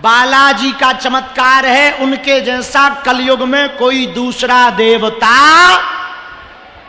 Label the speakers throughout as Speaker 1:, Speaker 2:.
Speaker 1: बालाजी का चमत्कार है, उनके जैसा कलयुग में कोई दूसरा देवता।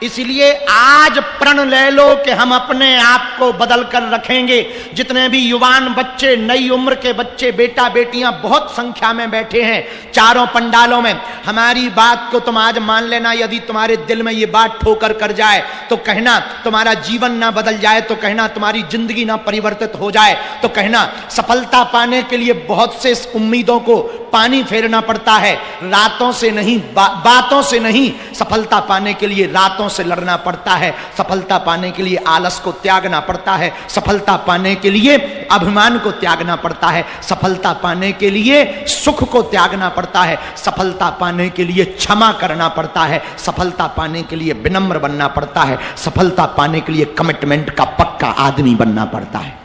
Speaker 1: इसलिए आज प्रण ले लो कि हम अपने आप को बदल कर रखेंगे। जितने भी युवान बच्चे, नई उम्र के बच्चे, बेटा बेटियां बहुत संख्या में बैठे हैं चारों पंडालों में, हमारी बात को तुम आज मान लेना। यदि तुम्हारे दिल में ये बात ठोकर कर जाए तो कहना तुम्हारा जीवन ना बदल जाए, तो कहना तुम्हारी जिंदगी ना परिवर्तित हो जाए, तो कहना सफलता पाने के लिए बहुत से उम्मीदों को पानी फेरना पड़ता है। रातों से नहीं, बातों से नहीं, सफलता पाने के लिए रातों से लड़ना पड़ता है। सफलता पाने के लिए आलस को त्यागना पड़ता है। सफलता पाने के लिए अभिमान को त्यागना पड़ता है। सफलता पाने के लिए सुख को त्यागना पड़ता है। सफलता पाने के लिए क्षमा करना पड़ता है। सफलता पाने के लिए विनम्र बनना पड़ता है। सफलता पाने के लिए कमिटमेंट का पक्का आदमी बनना पड़ता है।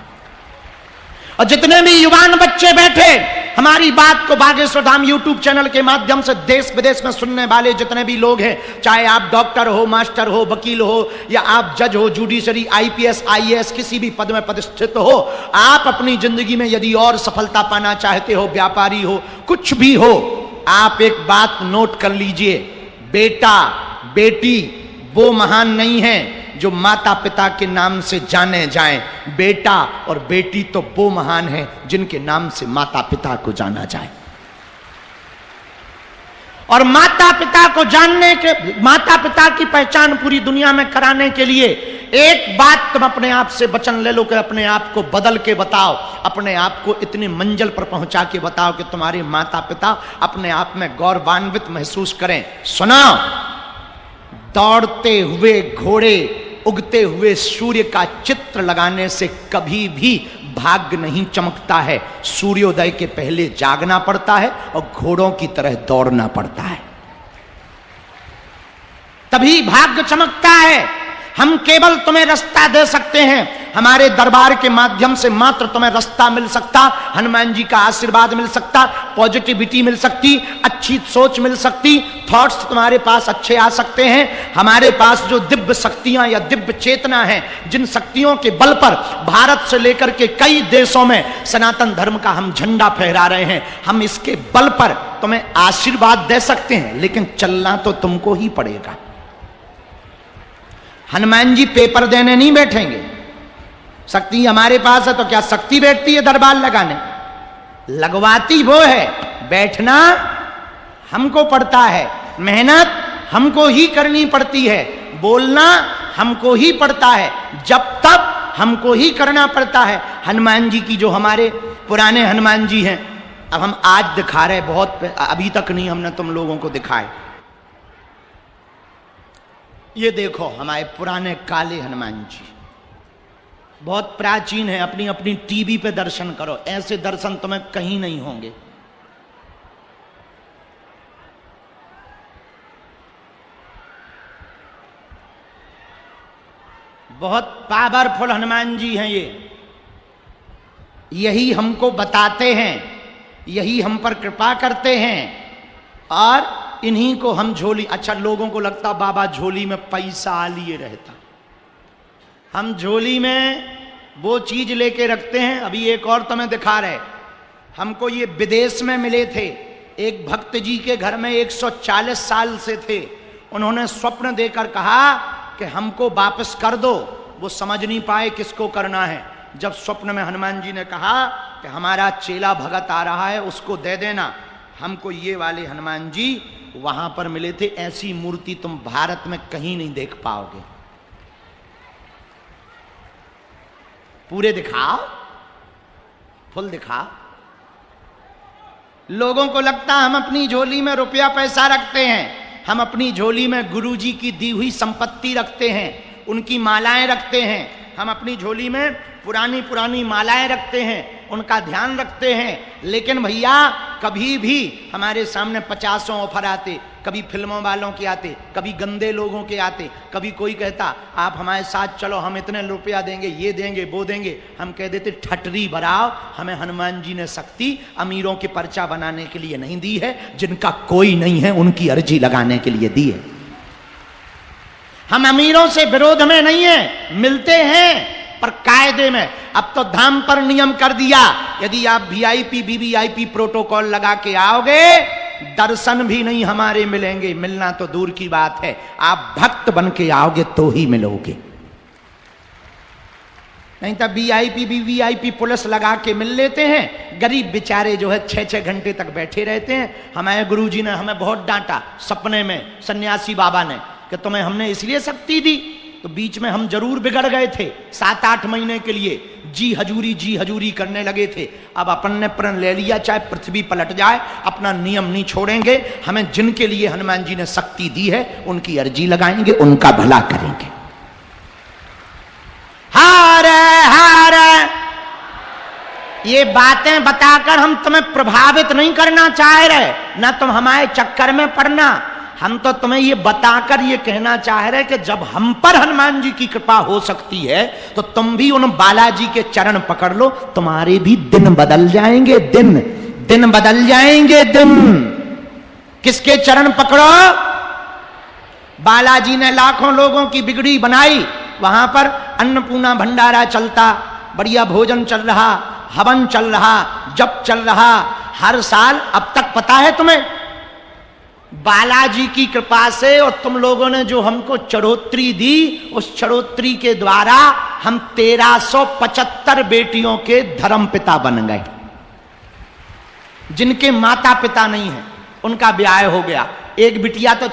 Speaker 1: और जितने भी युवान बच्चे बैठे हमारी बात को बागेश्वर धाम यूट्यूब चैनल के माध्यम से देश विदेश में सुनने वाले जितने भी लोग हैं, चाहे आप डॉक्टर हो, मास्टर हो, वकील हो, या आप जज हो, जुडिशरी, आईपीएस, आईएएस, किसी भी पद में प्रतिष्ठित हो, आप अपनी जिंदगी में यदि और सफलता पाना चाहते हो, व्यापारी हो, कुछ भी हो, आप एक बात नोट कर लीजिए, बेटा बेटी वो महान नहीं है जो माता पिता के नाम से जाने जाएं। बेटा और बेटी तो वो महान हैं जिनके नाम से माता पिता को जाना जाए। और माता पिता को जानने के, माता पिता की पहचान पूरी दुनिया में कराने के लिए एक बात तुम अपने आप से वचन ले लो कि अपने आप को बदल के बताओ, अपने आप को इतनी मंजिल पर पहुंचा के बताओ कि तुम्हारे माता पिता अपने आप में गौरवान्वित महसूस करें। सुना, दौड़ते हुए घोड़े, उगते हुए सूर्य का चित्र लगाने से कभी भी भाग्य नहीं चमकता है। सूर्योदय के पहले जागना पड़ता है और घोड़ों की तरह दौड़ना पड़ता है, तभी भाग्य चमकता है। हम केवल तुम्हें रास्ता दे सकते हैं, हमारे दरबार के माध्यम से मात्र तुम्हें रास्ता मिल सकता, हनुमान जी का आशीर्वाद मिल सकता, पॉजिटिविटी मिल सकती, अच्छी सोच मिल सकती, थॉट्स तुम्हारे पास अच्छे आ सकते हैं। हमारे पास जो दिव्य शक्तियां या दिव्य चेतना है, जिन शक्तियों के बल पर भारत से लेकर के कई देशों में सनातन धर्म का हम झंडा फहरा रहे हैं, हम इसके बल पर तुम्हें आशीर्वाद दे सकते हैं, लेकिन चलना तो तुमको ही पड़ेगा। हनुमान जी पेपर देने नहीं बैठेंगे। शक्ति हमारे पास है तो क्या शक्ति बैठती है दरबार लगाने? लगवाती वो है, बैठना हमको पड़ता है, मेहनत हमको ही करनी पड़ती है, बोलना हमको ही पड़ता है, जब तक हमको ही करना पड़ता है। हनुमान जी की जो हमारे पुराने हनुमान जी हैं, अब हम आज दिखा रहे, बहुत अभी तक नहीं हमने तुम लोगों को दिखाए। ये देखो हमारे पुराने काले हनुमान जी, बहुत प्राचीन है। अपनी अपनी टीवी पे दर्शन करो, ऐसे दर्शन तुम्हें कहीं नहीं होंगे। बहुत पावरफुल हनुमान जी हैं ये, यही हमको बताते हैं, यही हम पर कृपा करते हैं, और इन्हीं को हम झोली, अच्छा लोगों को लगता बाबा झोली में पैसा लिए रहता, हम झोली में वो चीज लेके रखते हैं। अभी एक और तुम्हें दिखा रहे, हमको ये विदेश में मिले थे, एक भक्त जी के घर में 140 साल से थे। उन्होंने स्वप्न देकर कहा कि हमको वापस कर दो, वो समझ नहीं पाए किसको करना है। जब स्वप्न में हनुमान जी ने कहा कि हमारा चेला भगत आ रहा है, उसको दे देना, हमको ये वाले हनुमान जी वहां पर मिले थे। ऐसी मूर्ति तुम भारत में कहीं नहीं देख पाओगे। पूरे दिखाओ, फुल दिखाओ। लोगों को लगता हम अपनी झोली में रुपया पैसा रखते हैं, हम अपनी झोली में गुरुजी की दी हुई संपत्ति रखते हैं, उनकी मालाएं रखते हैं, हम अपनी झोली में पुरानी पुरानी मालाएं रखते हैं, उनका ध्यान रखते हैं। लेकिन भैया कभी भी हमारे सामने 50 ऑफर आते, कभी फिल्मों वालों के आते, कभी गंदे लोगों के आते, कभी कोई कहता आप हमारे साथ चलो, हम इतने रुपया देंगे, ये देंगे, वो देंगे। हम कह देते ठटरी भराओ, हमें हनुमान जी ने शक्ति अमीरों के पर्चा बनाने के लिए नहीं दी है, जिनका कोई नहीं है उनकी अर्जी लगाने के लिए दी है। हम अमीरों से विरोध में नहीं है, मिलते हैं, पर कायदे में। अब तो धाम पर नियम कर दिया, यदि आप वीआईपी वीवीआईपी प्रोटोकॉल लगा के आओगे, दर्शन भी नहीं हमारे मिलेंगे, मिलना तो दूर की बात है, आप भक्त बन के आओगे तो ही मिलोगे। नहीं तो वीआईपी वीवीआईपी पुलिस लगा के मिल लेते हैं, गरीब बेचारे जो है 6-6 घंटे तक बैठे रहते हैं। हमारे गुरुजी ने हमें बहुत डांटा सपने में, सन्यासी बाबा ने, कि तुम्हें हमने इसलिए शक्ति दी, तो बीच में हम जरूर बिगड़ गए थे, 7-8 महीने के लिए जी हजूरी करने लगे थे। अब अपन ने प्रण ले लिया, चाहे पृथ्वी पलट जाए अपना नियम नहीं छोड़ेंगे। हमें जिनके लिए हनुमान जी ने शक्ति दी है उनकी अर्जी लगाएंगे, उनका भला करेंगे। हार ये बातें बताकर हम तुम्हें प्रभावित नहीं करना चाह रहे, ना तुम हमारे चक्कर में पड़ना। हम तो तुम्हें ये बताकर ये कहना चाह रहे कि जब हम पर हनुमान जी की कृपा हो सकती है तो तुम भी उन बालाजी के चरण पकड़ लो, तुम्हारे भी दिन बदल जाएंगे। दिन बदल जाएंगे। दिन किसके चरण पकड़ो? बालाजी ने लाखों लोगों की बिगड़ी बनाई, वहां पर अन्नपूर्णा भंडारा चलता, बढ़िया भोजन चल रहा, हवन चल रहा, जप चल रहा हर साल। अब तक पता है तुम्हें, बालाजी की कृपा से और तुम लोगों ने जो हमको चढ़ोतरी दी, उस चढ़ोतरी के द्वारा हम 1375 बेटियों के धर्म पिता बन गए। जिनके माता पिता नहीं है उनका ब्याह हो गया। एक बिटिया तो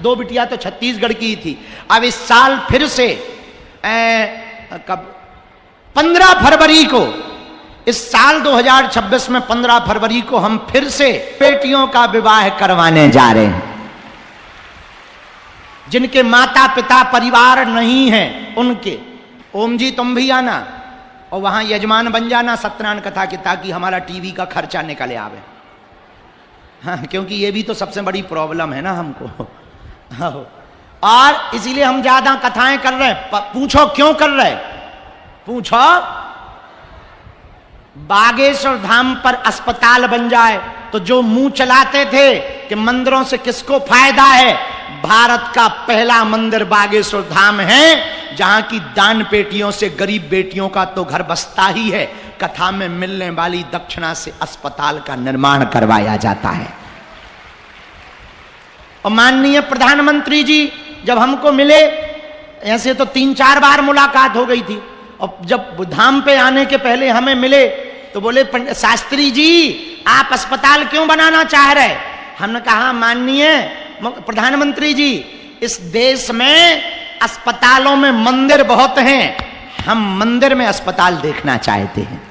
Speaker 1: 2 बिटिया तो छत्तीसगढ़ की थी। अब इस साल फिर से कब 15 फरवरी को, इस साल 2026 में 15 फरवरी को हम फिर से बेटियों का विवाह करवाने जा रहे हैं। जिनके माता पिता परिवार नहीं है उनके। ओम जी तुम भी आना और वहां यजमान बन जाना सत्यनारायण कथा की, ताकि हमारा टीवी का खर्चा निकले आवे। हाँ, क्योंकि ये भी तो सबसे बड़ी प्रॉब्लम है ना हमको। और इसीलिए हम ज्यादा कथाएं कर रहे हैं। पूछो क्यों कर रहे? पूछो, बागेश्वर धाम पर अस्पताल बन जाए तो जो मुंह चलाते थे कि मंदिरों से किसको फायदा है, भारत का पहला मंदिर बागेश्वर धाम है, जहां की दान पेटियों से गरीब बेटियों का तो घर बसता ही है, कथा में मिलने वाली दक्षिणा से अस्पताल का निर्माण करवाया जाता है। और माननीय प्रधानमंत्री जी जब हमको मिले, ऐसे तो 3-4 बार मुलाकात हो गई थी, और जब धाम पे आने के पहले हमें मिले तो बोले, शास्त्री जी आप अस्पताल क्यों बनाना चाह रहे? हमने कहा माननीय प्रधानमंत्री जी, इस देश में अस्पतालों में मंदिर बहुत हैं, हम मंदिर में अस्पताल देखना चाहते हैं।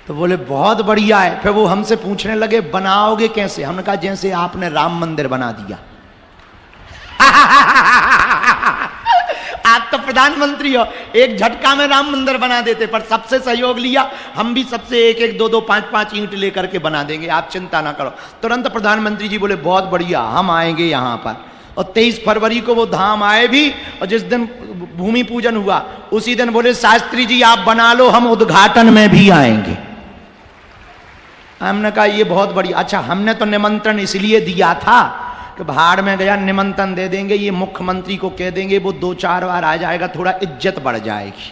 Speaker 1: तो बोले बहुत बढ़िया है। फिर वो हमसे पूछने लगे बनाओगे कैसे? हमने कहा जैसे आपने राम मंदिर बना दिया। आप तो प्रधानमंत्री हो, एक झटका में राम मंदिर बना देते, पर सबसे सहयोग लिया, हम भी सबसे 1-1, 2-2, 5-5 ईंट लेकर के बना देंगे, आप चिंता ना करो। तुरंत प्रधानमंत्री जी बोले बहुत बढ़िया, हम आएंगे यहाँ पर। और 23 फरवरी को वो धाम आए भी, और जिस दिन भूमि पूजन हुआ उसी दिन बोले शास्त्री जी आप बना लो, हम उद्घाटन में भी आएंगे। हमने कहा ये बहुत बढ़िया। अच्छा, हमने तो निमंत्रण इसलिए दिया था कि भाड़ में गया, निमंत्रण दे देंगे, ये मुख्यमंत्री को कह देंगे, वो 2-4 बार आ जाएगा, थोड़ा इज्जत बढ़ जाएगी।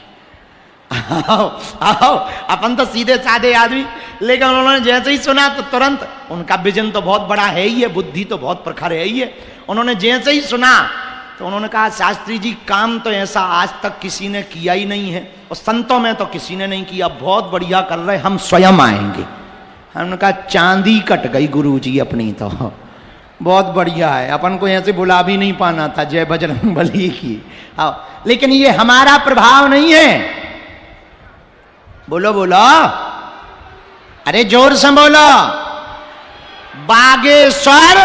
Speaker 1: आओ आओ, अपन तो सीधे साधे आदमी, लेकिन उन्होंने जैसे ही सुना तो तुरंत, उनका विजन तो बहुत बड़ा है ही है, बुद्धि तो बहुत प्रखर है ही है। उन्होंने जैसे ही सुना तो उन्होंने कहा शास्त्री जी काम तो ऐसा आज तक किसी ने किया ही नहीं है, और संतों में तो किसी ने नहीं किया, बहुत बढ़िया कर रहे, हम स्वयं आएंगे। हमने कहा चांदी कट गई गुरुजी अपनी, तो बहुत बढ़िया है, अपन को ऐसे बुला भी नहीं पाना था, जय बजरंग बली की। आओ, लेकिन ये हमारा प्रभाव नहीं है। बोलो बोलो, अरे जोर से बोलो। बागेश्वर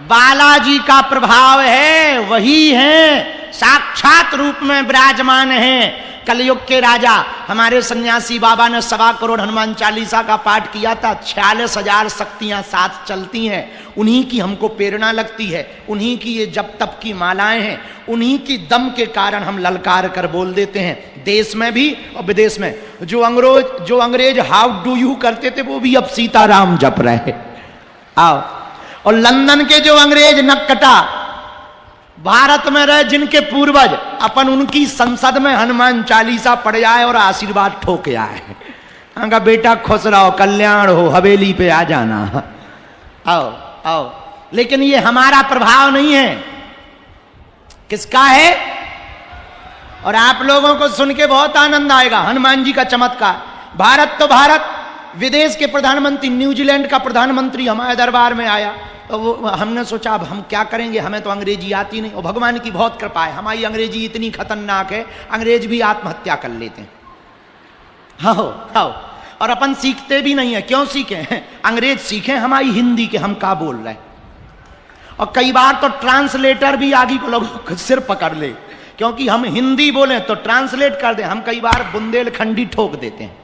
Speaker 1: बालाजी का प्रभाव है, वही है, साक्षात रूप में विराजमान है। कलयुग के राजा हमारे सन्यासी बाबा ने 1.25 करोड़ हनुमान चालीसा का पाठ किया था, 46,000 शक्तियां साथ चलती हैं, उन्हीं की हमको प्रेरणा लगती है, उन्हीं की ये जप तप की मालाएं हैं, उन्हीं की दम के कारण हम ललकार कर बोल देते हैं, देश में भी और विदेश में। जो अंग्रेज हाउ डू यू करते थे वो भी अब सीताराम जप रहे। आओ, और लंदन के जो अंग्रेज नक्कटा, भारत में रहे जिनके पूर्वज, अपन उनकी संसद में हनुमान चालीसा पढ़ जाए और आशीर्वाद ठोक आए, उनका बेटा खुश रहो, कल्याण हो, हवेली पे आ जाना, आओ आओ। लेकिन ये हमारा प्रभाव नहीं है, किसका है? और आप लोगों को सुन के बहुत आनंद आएगा हनुमान जी का चमत्कार। भारत तो भारत, विदेश के प्रधानमंत्री, न्यूजीलैंड का प्रधानमंत्री हमारे दरबार में आया, तो वो हमने सोचा अब हम क्या करेंगे, हमें तो अंग्रेजी आती नहीं। और भगवान की बहुत कृपा है, हमारी अंग्रेजी इतनी खतरनाक है, अंग्रेज भी आत्महत्या कर लेते हैं। हाँ, और अपन सीखते भी नहीं है। क्यों सीखे? अंग्रेज सीखे हमारी हिंदी के हम क्या बोल रहे हैं। और कई बार तो ट्रांसलेटर भी आगे को लोग सिर पकड़ ले, क्योंकि हम हिंदी बोले तो ट्रांसलेट कर दे। हम कई बार बुंदेलखंडी ठोक देते हैं।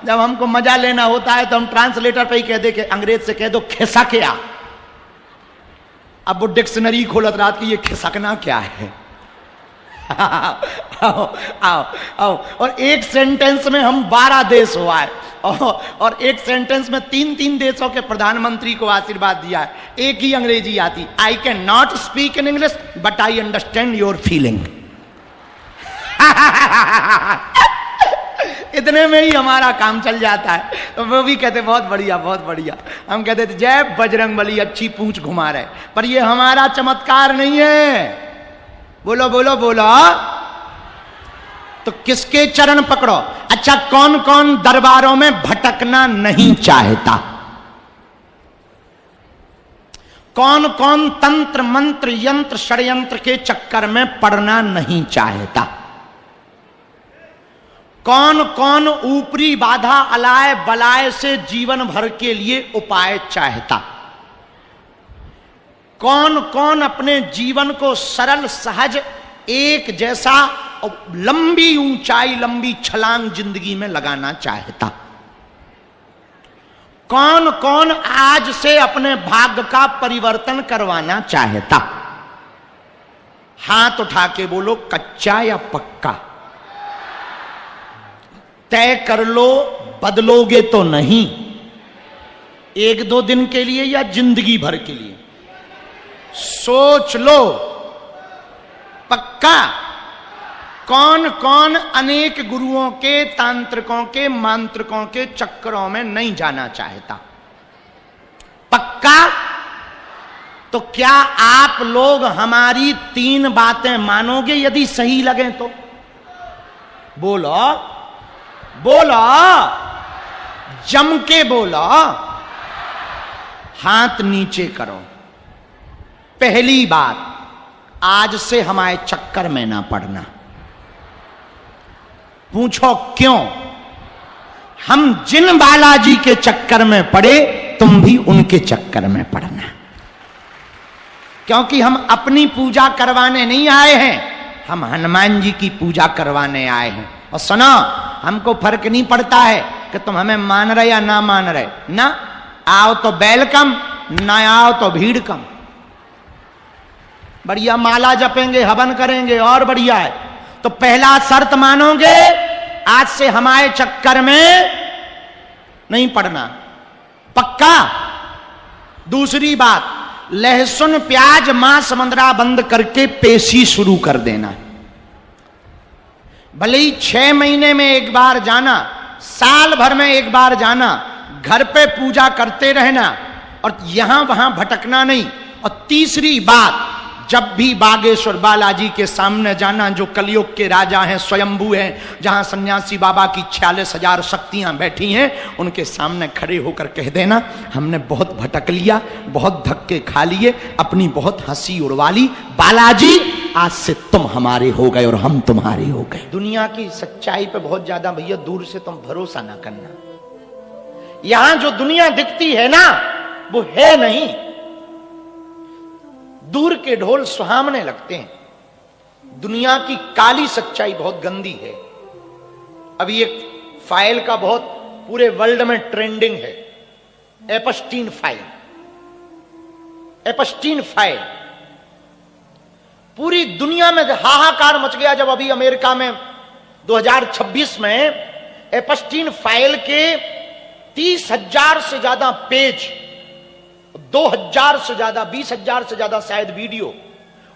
Speaker 1: जब हमको मजा लेना होता है तो हम ट्रांसलेटर पे ही कह दे कि अंग्रेज से कह दो खिसकिया। अब वो डिक्शनरी खोलत रात की, ये खिसकना क्या है? आओ आओ आओ। और एक सेंटेंस में हम 12 देश हुआ है, और एक सेंटेंस में 3-3 देशों के प्रधानमंत्री को आशीर्वाद दिया है। एक ही अंग्रेजी आती, I can not speak in English but I understand your feeling. इतने में ही हमारा काम चल जाता है। तो वो भी कहते बहुत बढ़िया बहुत बढ़िया। हम कहते थे जय बजरंगबली, अच्छी पूंछ घुमा रहे। पर ये हमारा चमत्कार नहीं है। बोलो बोलो बोलो। तो किसके चरण पकड़ो? अच्छा, कौन कौन दरबारों में भटकना नहीं चाहता? कौन कौन तंत्र मंत्र यंत्र षड्यंत्र के चक्कर में पड़ना नहीं चाहता? कौन कौन ऊपरी बाधा अलाय बलाय से जीवन भर के लिए उपाय चाहता? कौन कौन अपने जीवन को सरल सहज एक जैसा लंबी ऊंचाई लंबी छलांग जिंदगी में लगाना चाहता? कौन कौन आज से अपने भाग्य का परिवर्तन करवाना चाहता? हाथ उठा के बोलो, कच्चा या पक्का? तय कर लो, बदलोगे तो नहीं। 1-2 दिन के लिए या जिंदगी भर के लिए? सोच लो, पक्का? कौन कौन अनेक गुरुओं के, तांत्रिकों के, मांत्रिकों के चक्करों में नहीं जाना चाहता? पक्का? तो क्या आप लोग हमारी 3 बातें मानोगे यदि सही लगे तो? बोलो बोलो, जम के बोलो, हाथ नीचे करो। पहली बात, आज से हमारे चक्कर में ना पड़ना। पूछो क्यों? हम जिन बालाजी के चक्कर में पड़े, तुम भी उनके चक्कर में पड़ना। क्योंकि हम अपनी पूजा करवाने नहीं आए हैं, हम हनुमान जी की पूजा करवाने आए हैं। और सुनो, हमको फर्क नहीं पड़ता है कि तुम हमें मान रहे या ना मान रहे। ना आओ तो वेलकम, ना आओ तो भीड़ कम। बढ़िया माला जपेंगे, हवन करेंगे, और बढ़िया है। तो पहला शर्त मानोगे, आज से हमारे चक्कर में नहीं पड़ना। पक्का? दूसरी बात, लहसुन प्याज मांस मंदरा बंद करके पेशी शुरू कर देना। भले ही 6 महीने में एक बार जाना, साल भर में एक बार जाना, घर पे पूजा करते रहना और यहां वहां भटकना नहीं। और तीसरी बात, जब भी बागेश्वर बालाजी के सामने जाना, जो कलयुग के राजा हैं, स्वयंभू हैं, जहां सन्यासी बाबा की 46,000 शक्तियां बैठी हैं, उनके सामने खड़े होकर कह देना, हमने बहुत भटक लिया, बहुत धक्के खा लिए, अपनी बहुत हंसी उड़वा ली, बालाजी आज से तुम हमारे हो गए और हम तुम्हारे हो गए। दुनिया की सच्चाई पे बहुत ज्यादा भैया दूर से तुम भरोसा ना करना। यहां जो दुनिया दिखती है ना, वो है नहीं। दूर के ढोल सुहावने लगते हैं। दुनिया की काली सच्चाई बहुत गंदी है। अभी एक फाइल का बहुत पूरे वर्ल्ड में ट्रेंडिंग है, एपस्टीन फाइल। एपस्टीन फाइल पूरी दुनिया में हाहाकार मच गया जब अभी अमेरिका में 2026 में एपस्टीन फाइल के 30,000 से ज्यादा पेज 2000 से ज्यादा, 20,000 से ज्यादा शायद वीडियो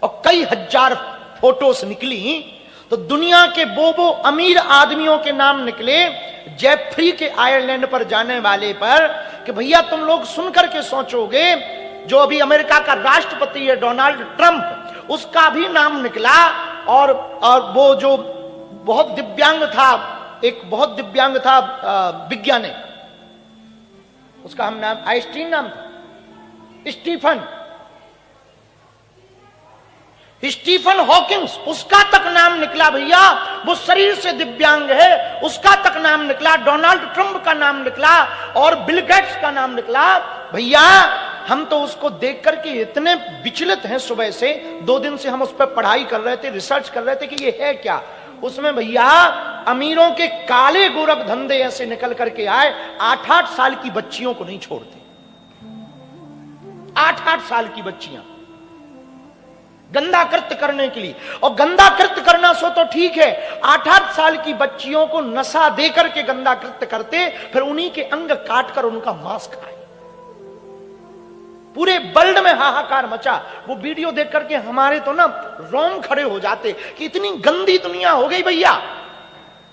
Speaker 1: और कई हजार फोटोस निकली, तो दुनिया के वो अमीर आदमियों के नाम निकले जेफरी के आयरलैंड पर जाने वाले पर, कि भैया तुम लोग सुनकर के सोचोगे, जो अभी अमेरिका का राष्ट्रपति है डोनाल्ड ट्रंप, उसका भी नाम निकला। और वो जो बहुत दिव्यांग था, एक बहुत दिव्यांग था विज्ञानी, उसका हम नाम आइंस्टीन नाम था, स्टीफन हॉकिंग्स, उसका तक नाम निकला भैया। वो शरीर से दिव्यांग है, उसका तक नाम निकला। डोनाल्ड ट्रंप का नाम निकला और बिल गेट्स का नाम निकला। भैया हम तो उसको देख करके इतने विचलित हैं, सुबह से 2 दिन से हम उस पर पढ़ाई कर रहे थे, रिसर्च कर रहे थे कि ये है क्या। उसमें भैया अमीरों के काले गोरख धंधे ऐसे निकल करके आए, 8-8 साल की बच्चियों को नहीं छोड़ते, 8-8 साल की बच्चियां गंदा कृत्य करने के लिए। और गंदा कृत्य करना सो तो ठीक है, 8-8 साल की बच्चियों को नशा देकर के गंदा कृत्य करते, फिर उन्हीं के अंग काटकर उनका मांस खाए। पूरे वर्ल्ड में हाहाकार मचा। वो वीडियो देख करके हमारे तो ना रोम खड़े हो जाते कि इतनी गंदी दुनिया हो गई भैया।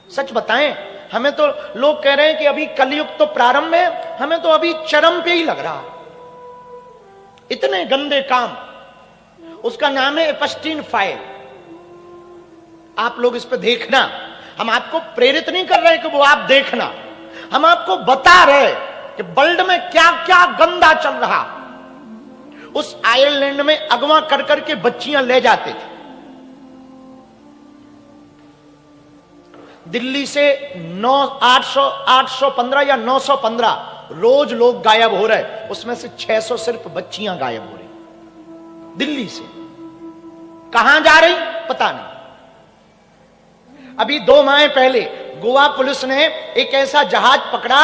Speaker 1: सच बताएं, हमें तो लोग कह रहे हैं कि अभी कलयुग तो प्रारंभ है, हमें तो अभी चरम पे ही लग रहा। इतने गंदे काम। उसका नाम है एपस्टीन फाइल। आप लोग इस पे देखना, हम आपको प्रेरित नहीं कर रहे कि वो आप देखना, हम आपको बता रहे कि वर्ल्ड में क्या क्या गंदा चल रहा। उस आयरलैंड में अगवा कर करके बच्चियां ले जाते थे। दिल्ली से 815 या 915 रोज लोग गायब हो रहे, उसमें से 600 सिर्फ बच्चियां गायब हो रही। दिल्ली से कहां जा रही पता नहीं। अभी 2 माह पहले गोवा पुलिस ने एक ऐसा जहाज पकड़ा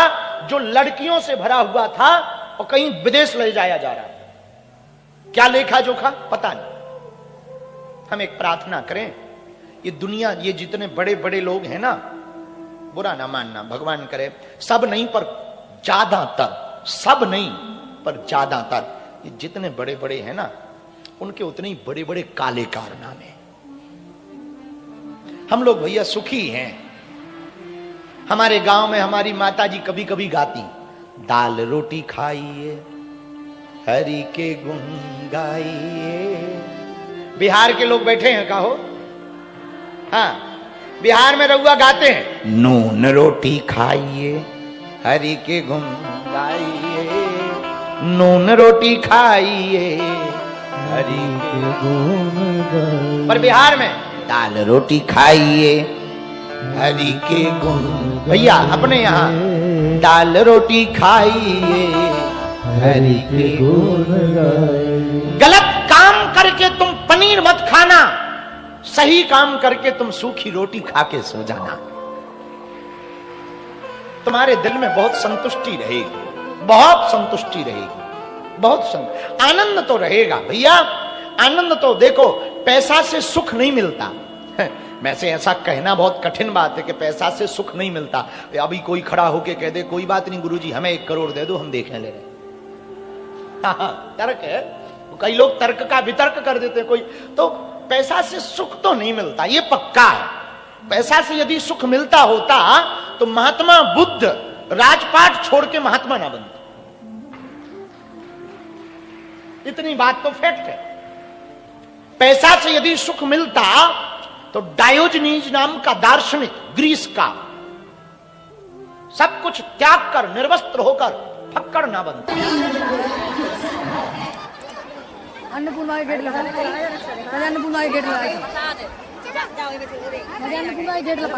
Speaker 1: जो लड़कियों से भरा हुआ था और कहीं विदेश ले जाया जा रहा था। क्या लेखा जोखा पता नहीं। हम एक प्रार्थना करें, ये दुनिया, ये जितने बड़े बड़े लोग हैं ना, बुरा ना मानना, भगवान करे सब नहीं पर ज्यादातर, सब नहीं पर ज्यादातर, ये जितने बड़े बड़े हैं ना, उनके उतने ही बड़े बड़े काले कारनामे। हम लोग भैया सुखी हैं। हमारे गांव में हमारी माताजी कभी कभी गाती, दाल रोटी खाइए हरि के गुण गाइए। बिहार के लोग बैठे हैं, कहो हाँ, बिहार में रउआ गाते हैं, नून रोटी खाइए हरि के गुण गाइए, नून रोटी खाइए हरि के गुण गाइए। पर बिहार में दाल रोटी खाइए हरि के गुण। भैया अपने यहाँ दाल रोटी खाइए हरि के गुण गाइए। गलत काम करके तुम पनीर मत खाना, सही काम करके तुम सूखी रोटी खा के सो जाना। तुम्हारे दिल में बहुत संतुष्टि रहेगी, बहुत संतुष्टि रहेगी, बहुत आनंद तो रहेगा भैया। आनंद तो देखो, पैसा से सुख नहीं मिलता। वैसे ऐसा कहना बहुत कठिन बात है कि पैसा से सुख नहीं मिलता। अभी कोई खड़ा होके कह दे कोई बात नहीं गुरुजी हमें 1 करोड़ दे दो, हम देखने ले रहे। तर्क है, कई लोग तर्क का वितर्क कर देते हैं। कोई तो पैसा से सुख तो नहीं मिलता, ये पक्का है। पैसा से यदि सुख मिलता होता तो महात्मा बुद्ध राजपाट छोड़ के महात्मा ना बनते। इतनी बात तो फैक्ट है। पैसा से यदि सुख मिलता तो डायोजनीज नाम का दार्शनिक ग्रीस का सब कुछ त्याग कर निर्वस्त्र होकर फक्कड़ ना बनता।
Speaker 2: अन्नपूर्णा के गेट लगा, अन्नपूर्णा के गेट लगा, अन्नपूर्णा के गेट लगा।